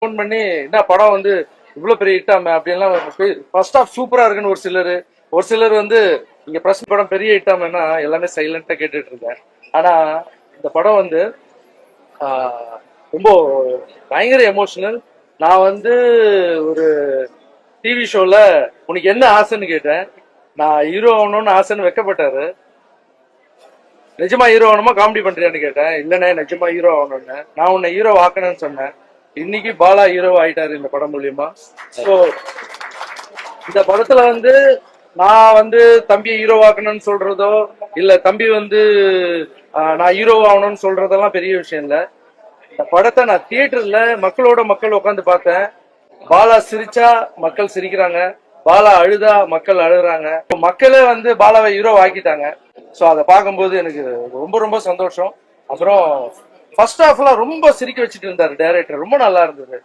Phone பண்ணி என்ன படம் வந்து இவ்வளவு பெரிய ஹிட்டாம அப்படின்லாம் ஃபர்ஸ்ட் ஆஃப் சூப்பரா இருக்குன்னு ஒரு சிலர் வந்து இங்க பிரஸ் படம் பெரிய ஹிட்டாமன்னா எல்லாமே சைலண்டா கேட்டுட்டு இருக்கேன். ஆனா இந்த படம் வந்து ரொம்ப பயங்கர எமோஷனல். நான் வந்து ஒரு டிவி ஷோல உனக்கு என்ன ஆசைன்னு கேட்டேன். நான் ஹீரோ ஆகணும்னு ஆசைன்னு வைக்கப்பட்டாரு. நிஜமா ஹீரோ ஆகணுமா காமெடி பண்றியான்னு கேட்டேன். இல்லண்ணே நிஜமா ஹீரோ ஆகணும்னு. நான் உன்னை ஹீரோ ஆக்கணும்னு சொன்னேன். இன்னைக்கு பாலா ஹீரோ ஆயிட்டாரு இந்த படம் மூலியமா. ஸோ இந்த படத்துல வந்து நான் வந்து தம்பி ஹீரோ ஆக்கணும்னு சொல்றதோ இல்ல தம்பி வந்து நான் ஹீரோ ஆகணும்னு சொல்றதெல்லாம் பெரிய விஷயம் இல்ல. இந்த படத்தை நான் தியேட்டர்ல மக்கள் உட்காந்து பார்த்தேன். பாலா சிரிச்சா மக்கள் சிரிக்கிறாங்க, பாலா அழுதா மக்கள் அழுகுறாங்க. மக்களே வந்து பாலாவை ஹீரோ ஆக்கிட்டாங்க. ஸோ அதை பார்க்கும்போது எனக்கு ரொம்ப ரொம்ப சந்தோஷம். அப்புறம் ஃபர்ஸ்ட் ஹாஃப்லாம் ரொம்ப சிரிக்க வச்சுட்டு இருந்தாரு டைரக்டர். ரொம்ப நல்லா இருந்தது.